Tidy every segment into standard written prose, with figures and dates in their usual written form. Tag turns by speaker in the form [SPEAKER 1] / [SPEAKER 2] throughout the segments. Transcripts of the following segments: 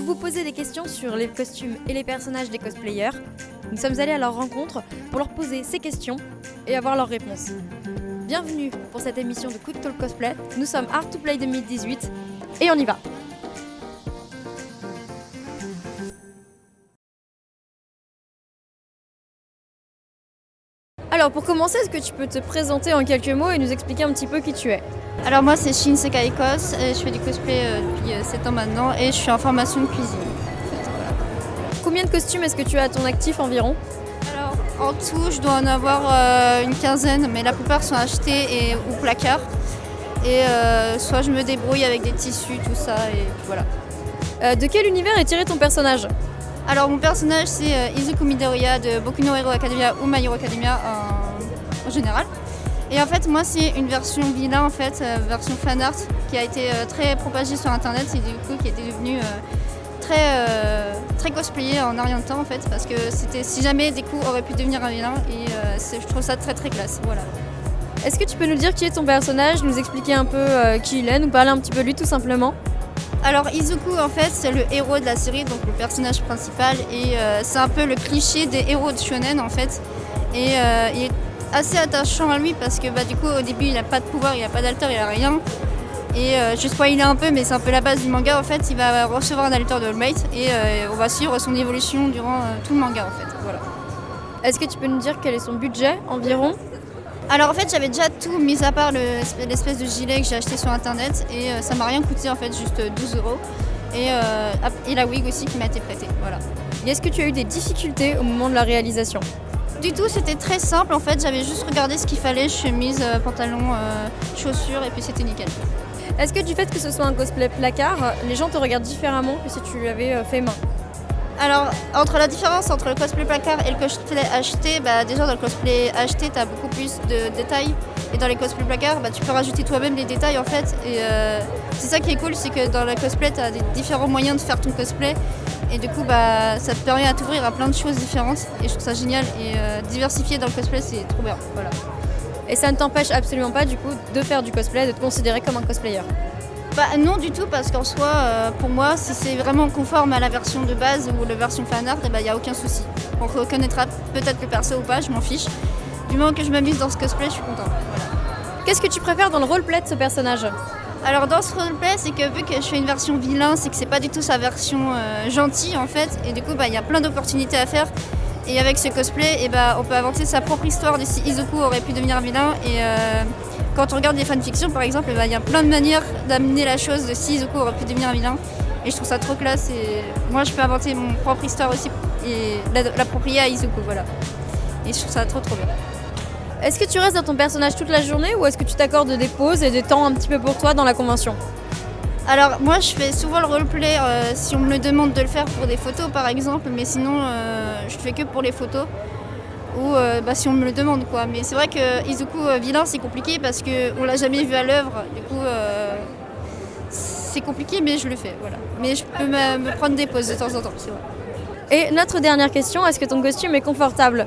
[SPEAKER 1] vous posez des questions sur les costumes et les personnages des cosplayers. Nous sommes allés à leur rencontre pour leur poser ces questions et avoir leurs réponses. Bienvenue pour cette émission de Quick Talk Cosplay. Nous sommes Art to Play 2018 et on y va. Alors pour commencer, est-ce que tu peux te présenter en quelques mots et nous expliquer un petit peu qui tu es?
[SPEAKER 2] Alors moi c'est Shinsekai Kos, et je fais du cosplay depuis 7 ans maintenant et je suis en formation de cuisine. Voilà.
[SPEAKER 1] Combien de costumes est-ce que tu as à ton actif environ?
[SPEAKER 2] Alors en tout je dois en avoir une quinzaine, mais la plupart sont achetés ou placards. Et soit je me débrouille avec des tissus, tout ça, et voilà.
[SPEAKER 1] De quel univers est tiré ton personnage?
[SPEAKER 2] Alors mon personnage c'est Izuku Midoriya de Boku no Hero Academia ou My Hero Academia en général. Et en fait moi c'est une version vilain en fait, version fanart qui a été très propagée sur internet et du coup qui était devenue très cosplayée en un rien de temps en fait, parce que c'était si jamais Deku aurait pu devenir un vilain et je trouve ça très classe, voilà.
[SPEAKER 1] Est-ce que tu peux nous dire qui est ton personnage, nous expliquer un peu qui il est, nous parler un petit peu de lui tout simplement?
[SPEAKER 2] Alors Izuku en fait c'est le héros de la série, donc le personnage principal, et c'est un peu le cliché des héros de shonen en fait, et il est assez attachant à lui parce que du coup au début il n'a pas de pouvoir, il n'a pas d'alter, il n'a rien, et je spoil un peu mais c'est un peu la base du manga en fait. Il va recevoir un alter de All Might et on va suivre son évolution durant tout le manga en fait, voilà.
[SPEAKER 1] Est-ce que tu peux nous dire quel est son budget environ?
[SPEAKER 2] Alors en fait j'avais déjà tout mis à part l'espèce de gilet que j'ai acheté sur internet et ça m'a rien coûté en fait, juste 12 € et la wig aussi qui m'a été prêtée, voilà.
[SPEAKER 1] Et est-ce que tu as eu des difficultés au moment de la réalisation?
[SPEAKER 2] Du tout, c'était très simple en fait, j'avais juste regardé ce qu'il fallait, chemise, pantalon, chaussures et puis c'était nickel.
[SPEAKER 1] Est-ce que du fait que ce soit un cosplay placard, les gens te regardent différemment que si tu l'avais fait main?
[SPEAKER 2] Alors, la différence entre le cosplay placard et le cosplay acheté, déjà dans le cosplay acheté, tu as beaucoup plus de détails. Et dans les cosplays placards, tu peux rajouter toi-même les détails en fait. Et c'est ça qui est cool, c'est que dans le cosplay, tu as des différents moyens de faire ton cosplay. Et du coup, ça te permet à t'ouvrir à plein de choses différentes. Et je trouve ça génial. Et diversifier dans le cosplay, c'est trop bien. Voilà.
[SPEAKER 1] Et ça ne t'empêche absolument pas du coup de faire du cosplay, de te considérer comme un cosplayer?
[SPEAKER 2] Non du tout, parce qu'en soi, pour moi, si c'est vraiment conforme à la version de base ou la version fanart, il n'y a aucun souci. On reconnaîtra peut-être le perso ou pas, je m'en fiche. Du moment que je m'amuse dans ce cosplay, je suis contente. Voilà.
[SPEAKER 1] Qu'est-ce que tu préfères dans le roleplay de ce personnage?
[SPEAKER 2] Alors dans ce roleplay, c'est que vu que je fais une version vilain, c'est que c'est pas du tout sa version gentille en fait. Et du coup, il y a plein d'opportunités à faire. Et avec ce cosplay, on peut inventer sa propre histoire de si Izuku aurait pu devenir vilain. Et quand on regarde des fanfictions par exemple, il y a plein de manières d'amener la chose de si Izuku aurait pu devenir un vilain. Et je trouve ça trop classe. Et moi, je peux inventer mon propre histoire aussi et l'approprier à Izuku, voilà. Et je trouve ça trop bien.
[SPEAKER 1] Est-ce que tu restes dans ton personnage toute la journée ou est-ce que tu t'accordes des pauses et des temps un petit peu pour toi dans la convention?
[SPEAKER 2] Alors moi je fais souvent le roleplay si on me le demande de le faire pour des photos par exemple, mais sinon je fais que pour les photos ou si on me le demande quoi. Mais c'est vrai que Izuku vilain c'est compliqué parce qu'on l'a jamais vu à l'œuvre, du coup c'est compliqué mais je le fais, voilà. Mais je peux me prendre des pauses de temps en temps, c'est vrai.
[SPEAKER 1] Et notre dernière question, est-ce que ton costume est confortable?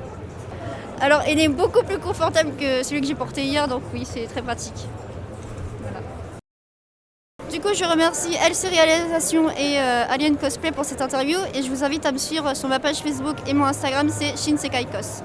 [SPEAKER 2] Alors il est beaucoup plus confortable que celui que j'ai porté hier, donc oui c'est très pratique. Voilà. Du coup, je remercie LC Réalisation et Alien Cosplay pour cette interview et je vous invite à me suivre sur ma page Facebook et mon Instagram, c'est Shinsekai Kos.